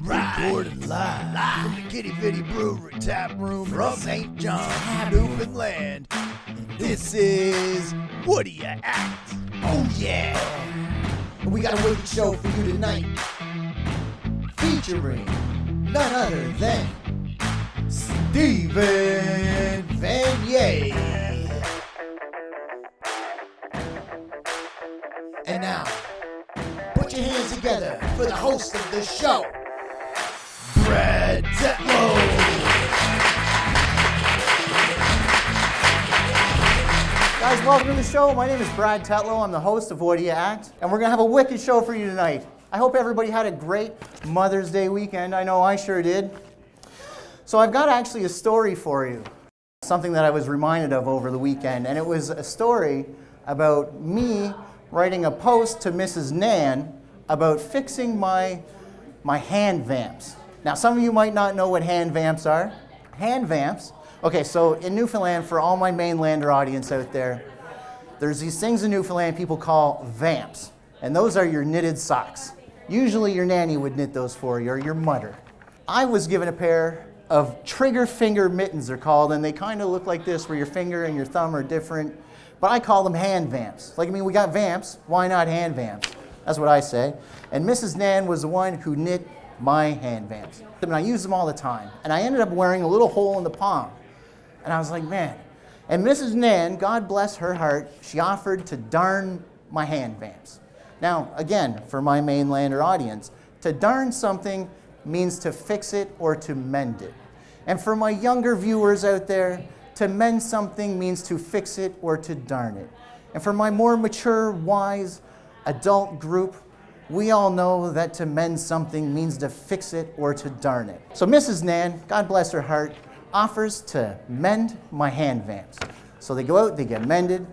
Recorded live from the Kitty Vitty Brewery Tap Room from St. John, Newfoundland. This is Whatta Act. Oh yeah! We got a wicked show for you tonight, featuring none other than Stephen Vanier. And now, put your hands together for the host of the show, Brad Tetlow. Guys, welcome to the show. My name is Brad Tetlow. I'm the host of Whatta Act, and we're going to have a wicked show for you tonight. I hope everybody had a great Mother's Day weekend. I know I sure did. So I've got actually a story for you, something that I was reminded of over the weekend, and it was a story about me writing a post to Mrs. Nan about fixing my hand vamps. Now, some of you might not know what hand vamps are. Hand vamps, okay, so in Newfoundland, for all my mainlander audience out there, there's these things in Newfoundland people call vamps, and those are your knitted socks. Usually your nanny would knit those for you, or your mother. I was given a pair of trigger finger mittens, they're called, and they kind of look like this, where your finger and your thumb are different, but I call them hand vamps. Like, I mean, we got vamps, why not hand vamps? That's what I say. And Mrs. Nan was the one who knit my hand vamps. And I use them all the time. And I ended up wearing a little hole in the palm. And I was like, man. And Mrs. Nan, God bless her heart, she offered to darn my hand vamps. Now, again, for my mainlander audience, to darn something means to fix it or to mend it. And for my younger viewers out there, to mend something means to fix it or to darn it. And for my more mature, wise, adult group, we all know that to mend something means to fix it or to darn it. So Mrs. Nan, God bless her heart, offers to mend my hand vamps. So they go out, they get mended,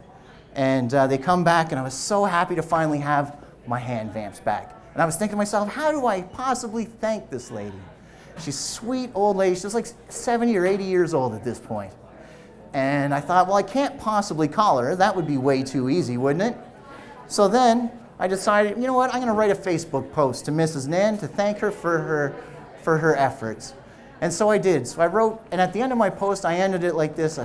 and they come back, and I was so happy to finally have my hand vamps back. And I was thinking to myself, how do I possibly thank this lady? She's a sweet old lady. She's like 70 or 80 years old at this point. And I thought, well, I can't possibly call her. That would be way too easy, wouldn't it? So then I decided, you know what, I'm going to write a Facebook post to Mrs. Nan to thank her for her efforts. And so I did. So I wrote, and at the end of my post, I ended it like this.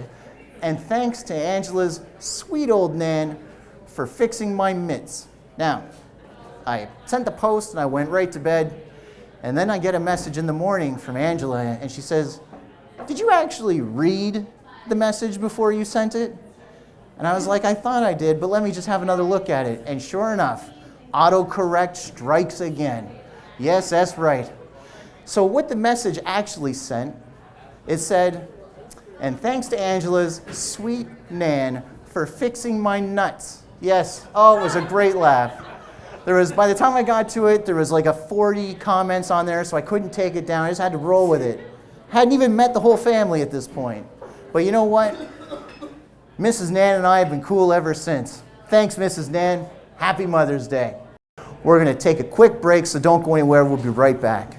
And thanks to Angela's sweet old Nan for fixing my mitts. Now, I sent the post and I went right to bed. And then I get a message in the morning from Angela, and she says, did you actually read the message before you sent it? And I was like, I thought I did, but let me just have another look at it. And sure enough, autocorrect strikes again. Yes, that's right. So what the message actually sent, it said, and thanks to Angela's sweet Nan for fixing my nuts. Yes, oh, it was a great laugh. There was, by the time I got to it, there was like 40 comments on there, so I couldn't take it down. I just had to roll with it. Hadn't even met the whole family at this point. But you know what? Mrs. Nan and I have been cool ever since. Thanks, Mrs. Nan. Happy Mother's Day. We're going to take a quick break, so don't go anywhere. We'll be right back.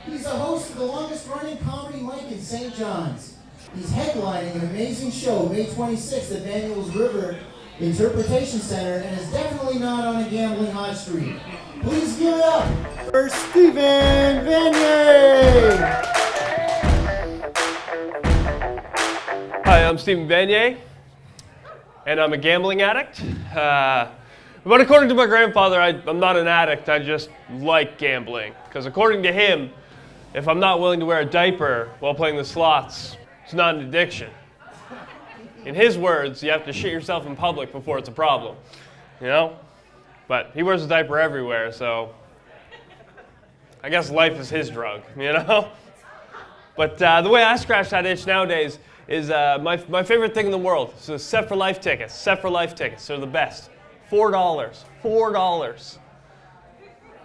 He's the host of the longest-running comedy mic in St. John's. He's headlining an amazing show May 26th at Manuel's River Interpretation Center and is definitely not on a gambling hot streak. Please give it up for Stephen Vanier! Hi, I'm Stephen Vanier, and I'm a gambling addict. But according to my grandfather, I'm not an addict, I just like gambling. Because according to him, if I'm not willing to wear a diaper while playing the slots, it's not an addiction. In his words, you have to shit yourself in public before it's a problem, you know? But he wears a diaper everywhere, so I guess life is his drug, you know? But the way I scratch that itch nowadays is my favorite thing in the world. So Set for Life tickets. Set for Life tickets, they're the best. $4. $4.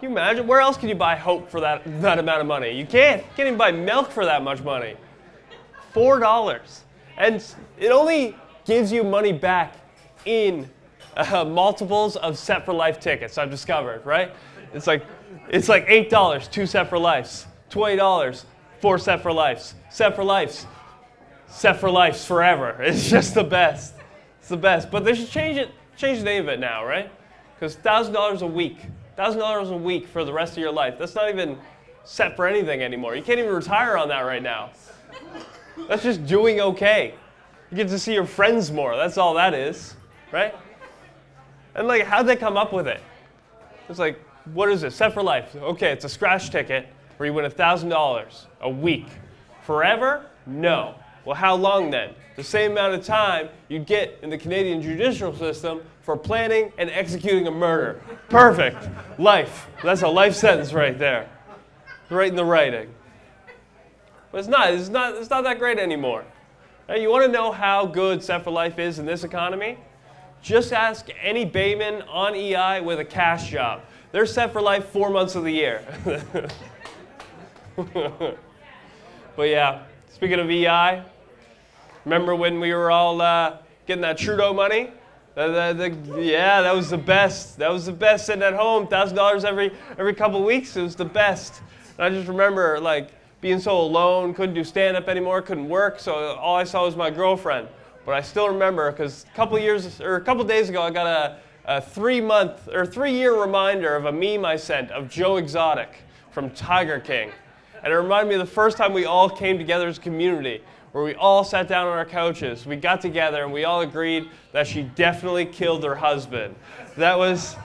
Can you imagine? Where else can you buy hope for that amount of money? You can't. You can't even buy milk for that much money. $4. And it only gives you money back in multiples of Set for Life tickets, I've discovered, right? It's like $8, 2 Set for Lifes. $20, 4 Set for Lifes. Set for Lifes. Set for Lifes forever. It's just the best. It's the best. But they should change the name of it now, right? Because $1,000 a week. $1,000 a week for the rest of your life. That's not even set for anything anymore. You can't even retire on that right now. That's just doing okay. You get to see your friends more. That's all that is, right? And like, how'd they come up with it? It's like, what is it? Set for Life. Okay, it's a scratch ticket where you win $1,000 a week. Forever? No. Well, how long then? The same amount of time you get in the Canadian judicial system for planning and executing a murder. Perfect. Life. That's a life sentence right there. Right in the writing. But it's not that great anymore. Now, you want to know how good Set for Life is in this economy? Just ask any bayman on EI with a cash job. They're set for life 4 months of the year. But yeah, speaking of EI, remember when we were all getting that Trudeau money? Yeah, that was the best. That was the best sitting at home, $1,000 every couple weeks. It was the best. And I just remember like being so alone, couldn't do stand-up anymore, couldn't work, so all I saw was my girlfriend. But I still remember because a couple days ago, I got a 3-year reminder of a meme I sent of Joe Exotic from Tiger King. And it reminded me of the first time we all came together as a community, where we all sat down on our couches. We got together and we all agreed that she definitely killed her husband. That was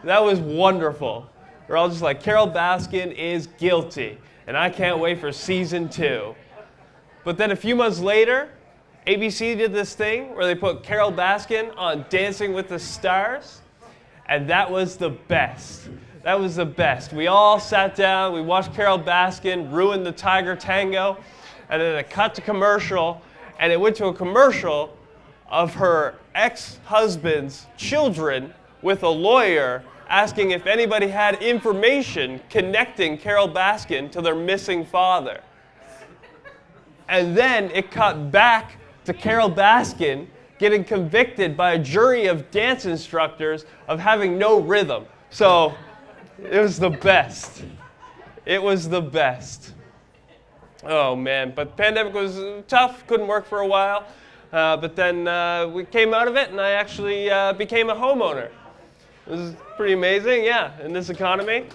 wonderful. We're all just like, Carol Baskin is guilty, and I can't wait for season 2. But then a few months later, ABC did this thing where they put Carol Baskin on Dancing with the Stars, and that was the best. That was the best. We all sat down, we watched Carol Baskin ruin the Tiger Tango, and then it cut to commercial, and it went to a commercial of her ex-husband's children with a lawyer asking if anybody had information connecting Carol Baskin to their missing father. And then it cut back to Carol Baskin getting convicted by a jury of dance instructors of having no rhythm. So it was the best. It was the best. Oh man, but the pandemic was tough, couldn't work for a while. But then we came out of it and I actually became a homeowner. It was pretty amazing, yeah, in this economy.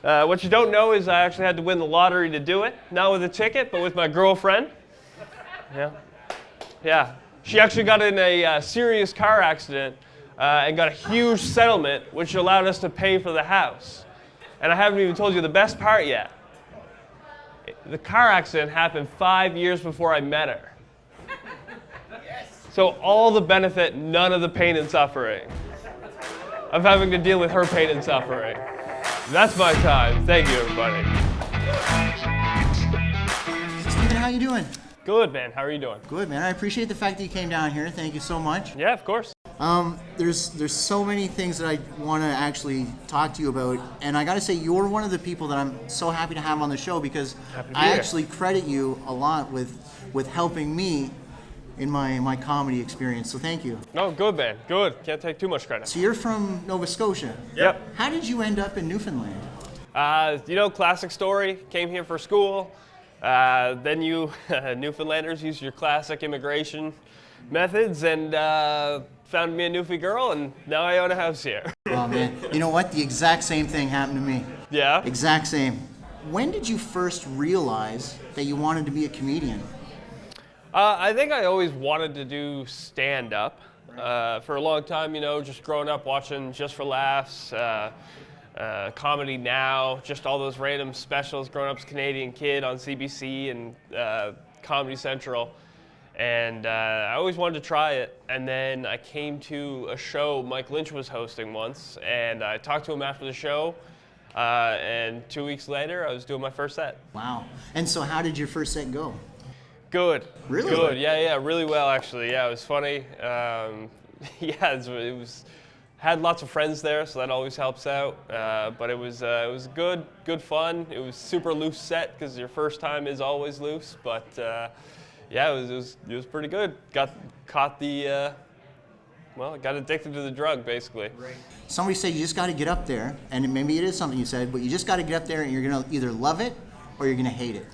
What you don't know is I actually had to win the lottery to do it. Not with a ticket, but with my girlfriend. Yeah. She actually got in a serious car accident and got a huge settlement, which allowed us to pay for the house. And I haven't even told you the best part yet. The car accident happened 5 years before I met her. So all the benefit, none of the pain and suffering of having to deal with her pain and suffering. That's my time. Thank you, everybody. Stephen, how you doing? Good, man. How are you doing? Good, man. I appreciate the fact that you came down here. Thank you so much. Yeah, of course. There's so many things that I want to actually talk to you about, and I got to say you're one of the people that I'm so happy to have on the show because I actually credit you a lot with helping me in my comedy experience. So thank you. Oh, good, man. Good. Can't take too much credit. So you're from Nova Scotia. Yep. How did you end up in Newfoundland? Classic story. Came here for school. Then you Newfoundlanders use your classic immigration methods and found me a Newfie girl, and now I own a house here. Oh man, you know what? The exact same thing happened to me. Yeah? Exact same. When did you first realize that you wanted to be a comedian? I think I always wanted to do stand-up. For a long time, just growing up watching Just for Laughs, Comedy Now, just all those random specials, growing up as a Canadian kid on CBC and Comedy Central. And I always wanted to try it. And then I came to a show Mike Lynch was hosting once, and I talked to him after the show. And 2 weeks later, I was doing my first set. Wow. And so how did your first set go? Good. Really? Good. Yeah, really well actually. Yeah, it was funny. It was had lots of friends there, so that always helps out. But it was good fun. It was super loose set because your first time is always loose. But it was pretty good. Got addicted to the drug basically. Right. Somebody said you just got to get up there, and maybe it is something you said, but you just got to get up there and you're gonna either love it or you're gonna hate it.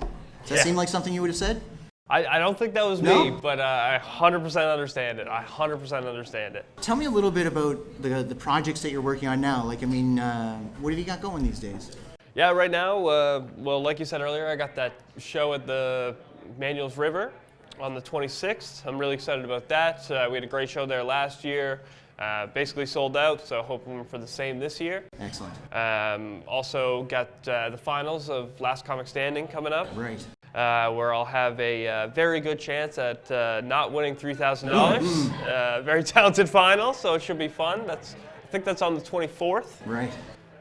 Does that seem like something you would have said? I don't think that was me, but I 100% understand it. I 100% understand it. Tell me a little bit about the projects that you're working on now. What have you got going these days? Yeah, right now, like you said earlier, I got that show at the Manuals River on the 26th. I'm really excited about that. We had a great show there last year. Basically sold out, so hoping for the same this year. Excellent. Also got the finals of Last Comic Standing coming up. Right. Where I'll have a very good chance at not winning $3,000. Very talented final, so it should be fun. I think that's on the 24th. Right.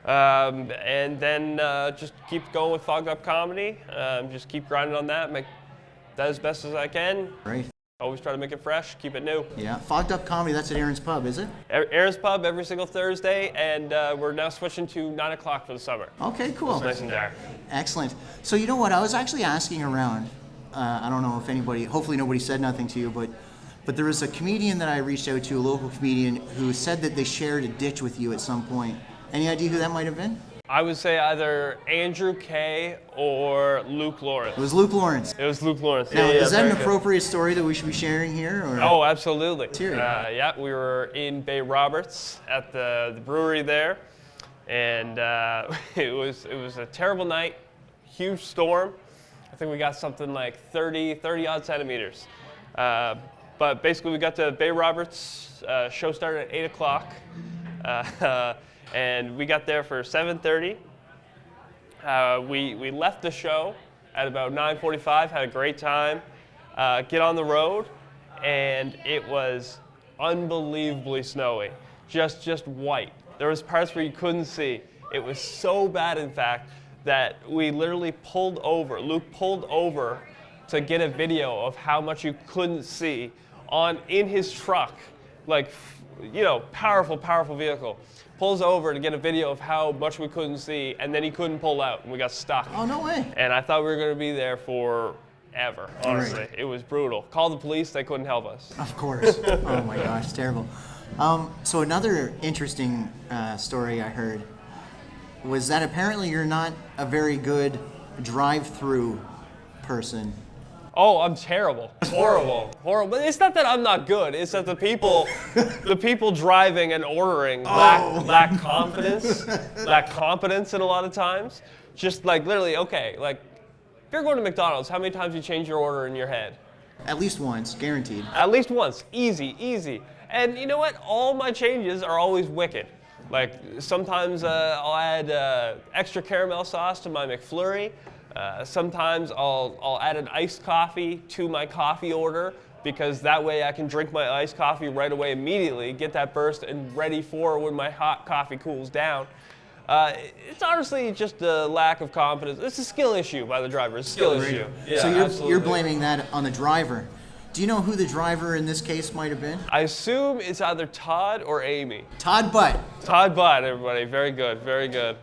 And then just keep going with Fogged Up Comedy. Just keep grinding on that, make that as best as I can. Right. Always try to make it fresh, keep it new. Yeah. Fogged Up Comedy, that's at Aaron's Pub, is it? Aaron's Pub every single Thursday, and we're now switching to 9 o'clock for the summer. Okay, cool. It's nice and dark. Excellent. So you know what? I was actually asking around. I don't know if anybody, hopefully nobody said nothing to you, but there was a comedian that I reached out to, a local comedian, who said that they shared a ditch with you at some point. Any idea who that might have been? I would say either Andrew Kay or Luke Lawrence. It was Luke Lawrence. It was Luke Lawrence. Now, is that an very good. appropriate story that we should be sharing here? Or? Oh, absolutely. Let's We were in Bay Roberts at the brewery there, and it was a terrible night, huge storm. I think we got something like 30 odd centimeters. But basically, we got to Bay Roberts. Show started at 8 o'clock. And we got there for 7:30. We left the show at about 9:45, had a great time, get on the road, and it was unbelievably snowy, just white. There was parts where you couldn't see. It was so bad, in fact, that we literally pulled over. Luke pulled over to get a video of how much you couldn't see in his truck, powerful vehicle. Pulls over to get a video of how much we couldn't see, and then he couldn't pull out, and we got stuck. Oh, no way. And I thought we were going to be there forever, honestly. Right. It was brutal. Called the police, they couldn't help us. Of course. Oh my gosh, terrible. So another interesting story I heard was that apparently you're not a very good drive-through person. Oh, I'm terrible. Horrible. But it's not that I'm not good. It's that the people driving and ordering lack confidence, lack competence in a lot of times. Just literally, okay, if you're going to McDonald's, how many times you change your order in your head? At least once, guaranteed. At least once. Easy. And you know what? All my changes are always wicked. Sometimes I'll add extra caramel sauce to my McFlurry. Sometimes I'll add an iced coffee to my coffee order because that way I can drink my iced coffee right away immediately, get that burst, and ready for when my hot coffee cools down. It's honestly just a lack of confidence. It's a skill issue by the driver. It's a skill issue. Yeah, so you're blaming that on the driver. Do you know who the driver in this case might have been? I assume it's either Todd or Amy. Todd Butt. Todd Butt, everybody. Very good. Very good.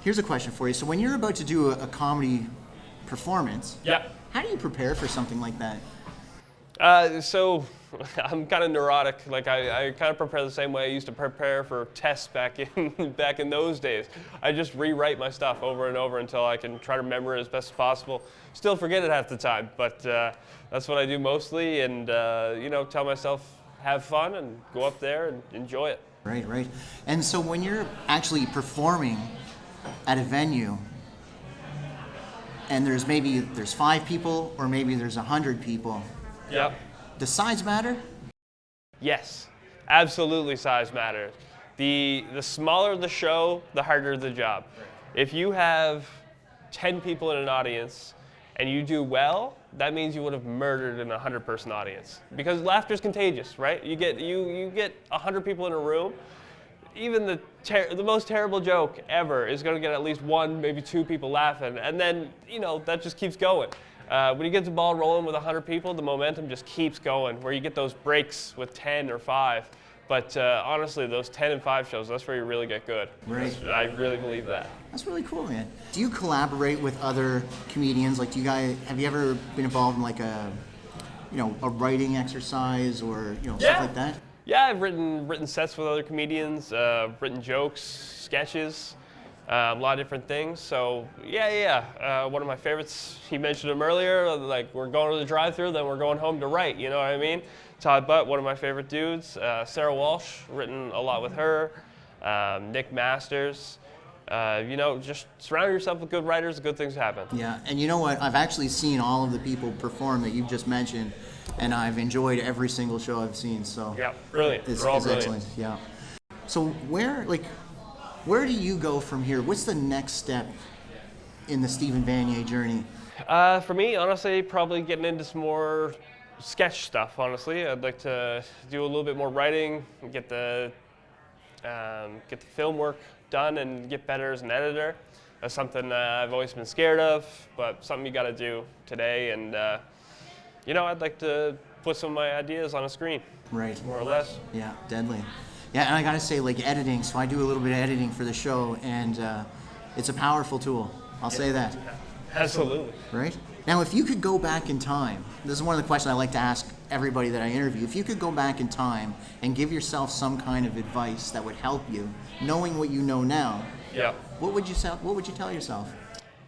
Here's a question for you. So when you're about to do a comedy performance, yeah, how do you prepare for something like that? So I'm kind of neurotic. Like I kind of prepare the same way I used to prepare for tests back in those days. I just rewrite my stuff over and over until I can try to remember it as best as possible. Still forget it half the time, but that's what I do mostly. And tell myself have fun and go up there and enjoy it. Right, right. And so when you're actually performing at a venue, and there's 5 people or maybe there's 100 people. Yep. Does size matter? Yes, absolutely size matters. The smaller the show, the harder the job. If you have 10 people in an audience and you do well, that means you would have murdered in a 100-person audience. Because laughter is contagious, right? You get 100 people in a room, even the most terrible joke ever is going to get at least 1, maybe 2 people laughing, and then that just keeps going. When you get the ball rolling with 100 people, the momentum just keeps going. Where you get those breaks with 10 or 5, but honestly, those 10 and 5 shows, that's where you really get good. Right. I really believe that. That's really cool, man. Do you collaborate with other comedians? Like, have you ever been involved in like a writing exercise or stuff like that? Yeah, I've written sets with other comedians, written jokes, sketches, a lot of different things. So yeah. One of my favorites, he mentioned him earlier, like we're going to the drive-thru, then we're going home to write, you know what I mean? Todd Butt, one of my favorite dudes. Sarah Walsh, written a lot with her. Nick Masters. Just surround yourself with good writers, good things happen. Yeah, and you know what? I've actually seen all of the people perform that you've just mentioned, and I've enjoyed every single show I've seen. So yeah, brilliant. It's brilliant. excellent. Yeah. So where do you go from here? What's the next step in the Stephen Vanier journey? For me, honestly, probably getting into some more sketch stuff. Honestly, I'd like to do a little bit more writing, get the film work done, and get better as an editor. That's something I've always been scared of, but something you got to do today. And I'd like to put some of my ideas on a screen. Right. More or less. Yeah, deadly. Yeah, and I gotta say, like editing. So I do a little bit of editing for the show, and it's a powerful tool. I'll say that. Absolutely. Right? Now, if you could go back in time, this is one of the questions I like to ask everybody that I interview. If you could go back in time and give yourself some kind of advice that would help you, knowing what you know now, yeah, what would you tell yourself?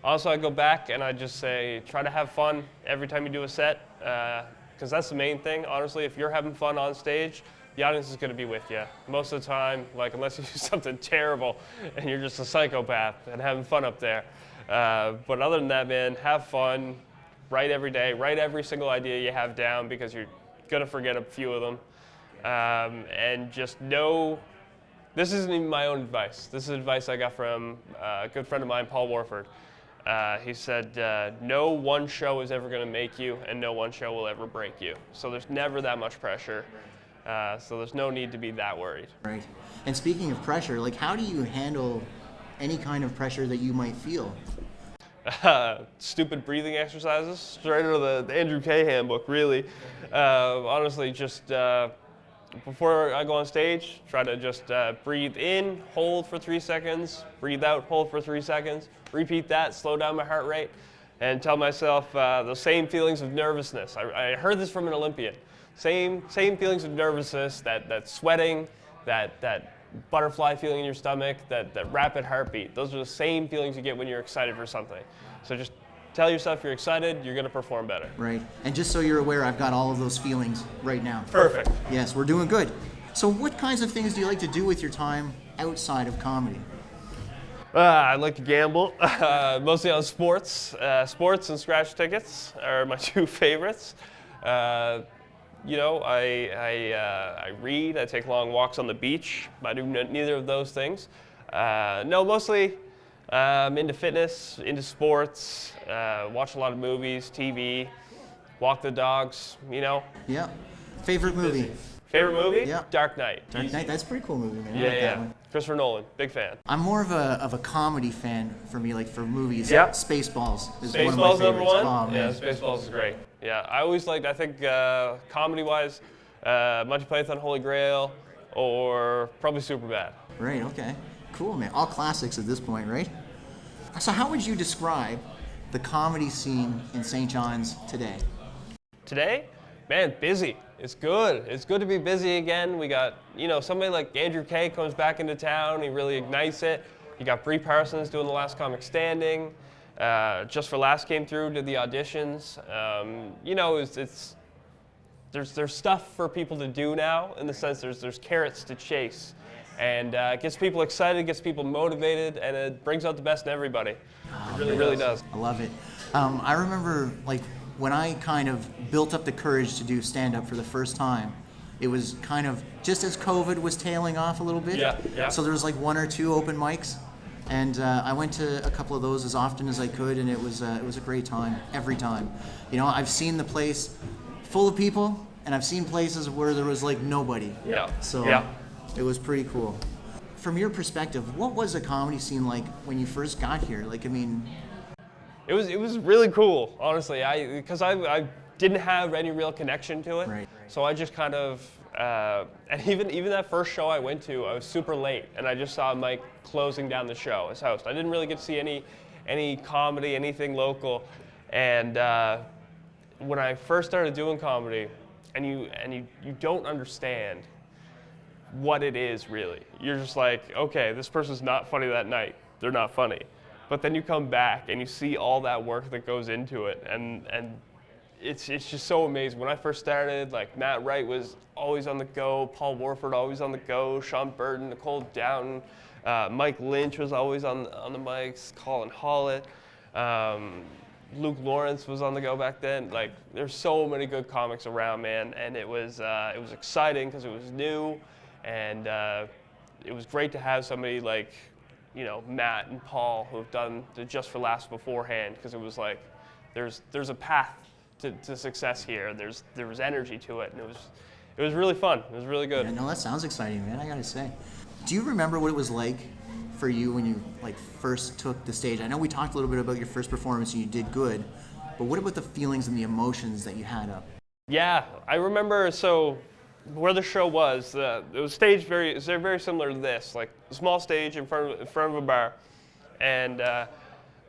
Also, I go back and I just say, try to have fun every time you do a set, because that's the main thing. Honestly, if you're having fun on stage, the audience is going to be with you. Most of the time, like unless you do something terrible and you're just a psychopath and having fun up there. But other than that, man, have fun, write every day, write every single idea you have down because you're going to forget a few of them. And just know, this isn't even my own advice. This is advice I got from a good friend of mine, Paul Warford. He said, no one show is ever going to make you and no one show will ever break you. So there's never that much pressure. So there's no need to be that worried. Right. And speaking of pressure, like how do you handle any kind of pressure that you might feel? Stupid breathing exercises, straight out of the Andrew Kay handbook, really. Honestly, just before I go on stage, try to just breathe in, hold for 3 seconds, breathe out, hold for 3 seconds, repeat that, slow down my heart rate, and tell myself the same feelings of nervousness. I heard this from an Olympian. Same feelings of nervousness, that sweating, that butterfly feeling in your stomach, that rapid heartbeat. Those are the same feelings you get when you're excited for something. So just tell yourself you're excited, you're going to perform better. Right. And just so you're aware, I've got all of those feelings right now. Perfect. Yes, we're doing good. So what kinds of things do you like to do with your time outside of comedy? I like to gamble, mostly on sports. Sports and scratch tickets are my 2 favorites. I read, I take long walks on the beach. I do neither of those things. Mostly I'm into fitness, into sports, watch a lot of movies, TV, walk the dogs, Yeah. Favorite movie? Favorite movie? Yeah. Dark Knight. Dark Knight, that's a pretty cool movie, man. Yeah, I like that one. Christopher Nolan, big fan. I'm more of a comedy fan for me, like for movies. Yeah. Spaceballs is Spaceballs one of my favorites. number 1? Oh, man. Yeah, Spaceballs is great. Yeah, I always liked, I think comedy-wise, Monty Python, Holy Grail, or probably Superbad. Right, okay. Cool, man. All classics at this point, right? So how would you describe the comedy scene in St. John's today? Today? man, busy. It's good. It's good to be busy again. We got, somebody like Andrew Kay comes back into town. He really ignites it. You got Brie Parsons doing the Last Comic Standing. Just for Laughs came through, did the auditions. There's stuff for people to do now, in the sense there's carrots to chase. And it gets people excited, gets people motivated, and it brings out the best in everybody. It really does. I love it. I remember, when I kind of built up the courage to do stand-up for the first time, it was kind of just as COVID was tailing off a little bit. Yeah. So there was 1 or 2 open mics, and I went to a couple of those as often as I could, and it was a great time every time. I've seen the place full of people, and I've seen places where there was nobody. Yeah. So it was pretty cool. From your perspective, what was the comedy scene like when you first got here? It was really cool, honestly. Because I didn't have any real connection to it. Right. So I just kind of, and even that first show I went to, I was super late, and I just saw Mike closing down the show as host. I didn't really get to see any comedy, anything local. And when I first started doing comedy, and you don't understand what it is really. You're just like, okay, this person's not funny that night. They're not funny. But then you come back and you see all that work that goes into it, and it's just so amazing. When I first started, Matt Wright was always on the go, Paul Warford always on the go, Sean Burton, Nicole Downton, Mike Lynch was always on the mics, Colin Hollett, Luke Lawrence was on the go back then. There's so many good comics around, man, and it was exciting because it was new, and it was great to have somebody like Matt and Paul who have done the Just for Laughs beforehand, because it was there's a path to success here. There was energy to it, and it was really fun. It was really good. Yeah, no, that sounds exciting, man. I gotta say. Do you remember what it was like for you when you first took the stage? I know we talked a little bit about your first performance and you did good, but what about the feelings and the emotions that you had up? Yeah, I remember. So where the show was, it was staged very similar to this, a small stage in front of a bar, and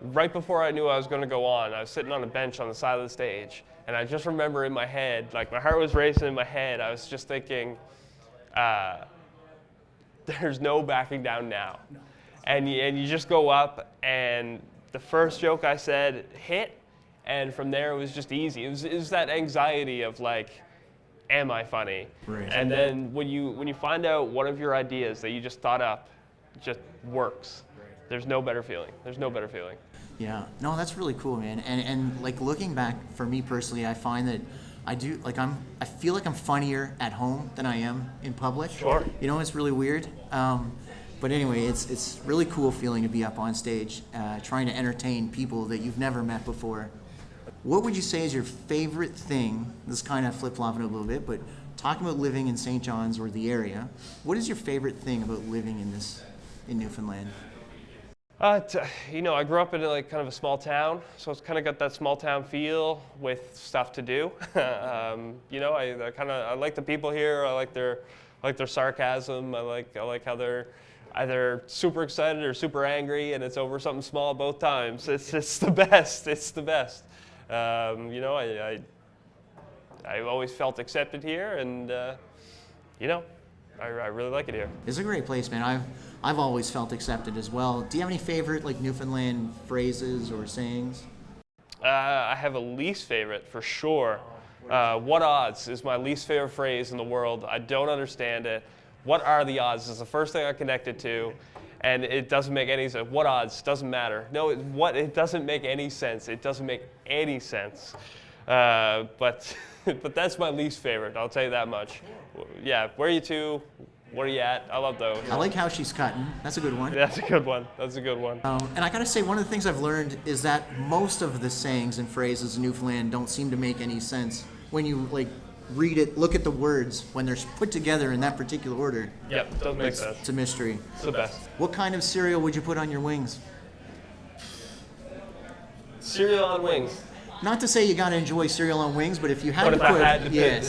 right before I knew I was going to go on, I was sitting on a bench on the side of the stage, and I just remember in my head, my heart was racing in my head. I was just thinking, there's no backing down now. And you just go up, and the first joke I said hit, and from there it was just easy. It was that anxiety of am I funny? Right. And then when you find out one of your ideas that you just thought up just works, there's no better feeling. There's no better feeling. Yeah, no, that's really cool, man. And looking back, for me personally, I find that I I feel like I'm funnier at home than I am in public. Sure. It's really weird. But anyway, it's really cool feeling to be up on stage, trying to entertain people that you've never met before. What would you say is your favorite thing? This is kind of flip-flopping a little bit, but talking about living in St. John's or the area, what is your favorite thing about living in Newfoundland? I grew up in kind of a small town, so it's kind of got that small town feel with stuff to do. I like the people here. I like their sarcasm. I like how they're either super excited or super angry, and it's over something small both times. It's the best. It's the best. I always felt accepted here, and I really like it here. It's a great place, man. I've always felt accepted as well. Do you have any favorite Newfoundland phrases or sayings? I have a least favorite for sure. What odds is my least favorite phrase in the world. I don't understand it. What are the odds is the first thing I connected to, and it doesn't make any sense. What odds? Doesn't matter. No, it doesn't make any sense. It doesn't make any sense. But that's my least favorite. I'll tell you that much. Yeah. Where are you two? Where are you at? I love those. I like how she's cutting. That's a good one. That's a good one. That's a good one. And I gotta say, one of the things I've learned is that most of the sayings and phrases in Newfoundland don't seem to make any sense when you read it, look at the words when they're put together in that particular order. Yep, it doesn't make sense. It's a mystery. It's the best. What kind of cereal would you put on your wings? Cereal on wings. Not to say you gotta enjoy cereal on wings, but if you had But to if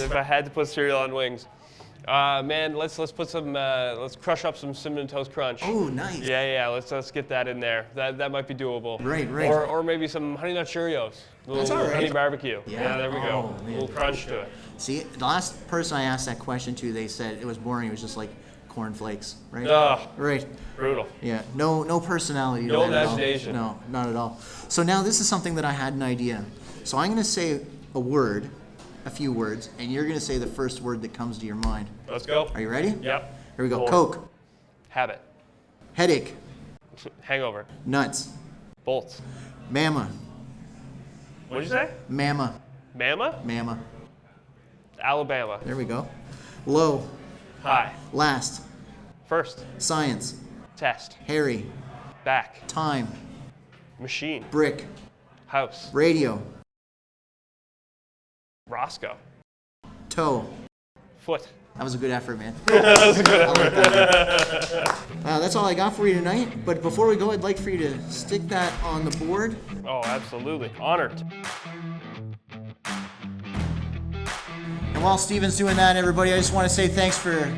put, I had to put cereal on wings, Man, let's put some let's crush up some Cinnamon Toast Crunch. Oh, nice. Yeah. Let's get that in there. That might be doable. Right. Or maybe some Honey Nut Cheerios. That's all right. Honey barbecue. Yeah. There we go. Oh, A man. little crunch to it. See, the last person I asked that question to, they said it was boring. It was just like cornflakes, right? Ugh. Right. Brutal. Yeah. No personality. No to that at all. imagination. No, not at all. So now this is something that I had an idea. So I'm going to say a word, a few words, and you're going to say the first word that comes to your mind. Let's go. Are you ready? Yep. Here we go. Cool. Coke. Habit. Headache. Hangover. Nuts. Bolts. Mama. What'd you say? Mama. Mama? Mama. Alabama. There we go. Low. High. Last. First. Science. Test. Harry. Back. Time. Machine. Brick. House. Radio. Roscoe. Toe. Foot. That was a good effort, man. That was a good I like that. That's all I got for you tonight. But before we go, I'd like for you to stick that on the board. Oh, absolutely. Honored. And while Steven's doing that, everybody, I just want to say thanks for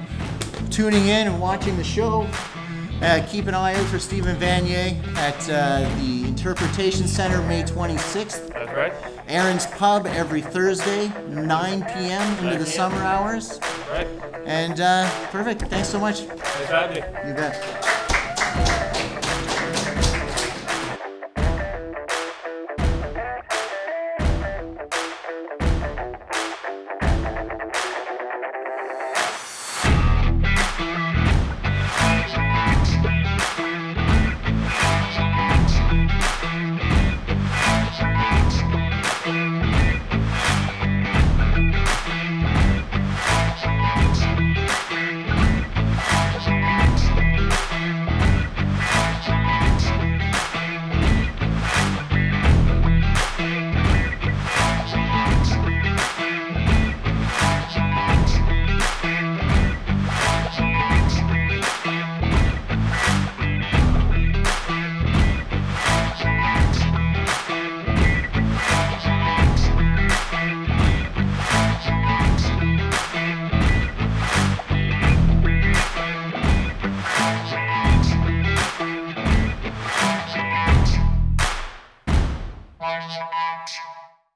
tuning in and watching the show. Keep an eye out for Stephen Vanier at the Interpretation Center May 26th. That's right. Aaron's Pub every Thursday, 9 p.m. into the summer hours. Right. And perfect. Thanks so much. Thanks for having me. You bet.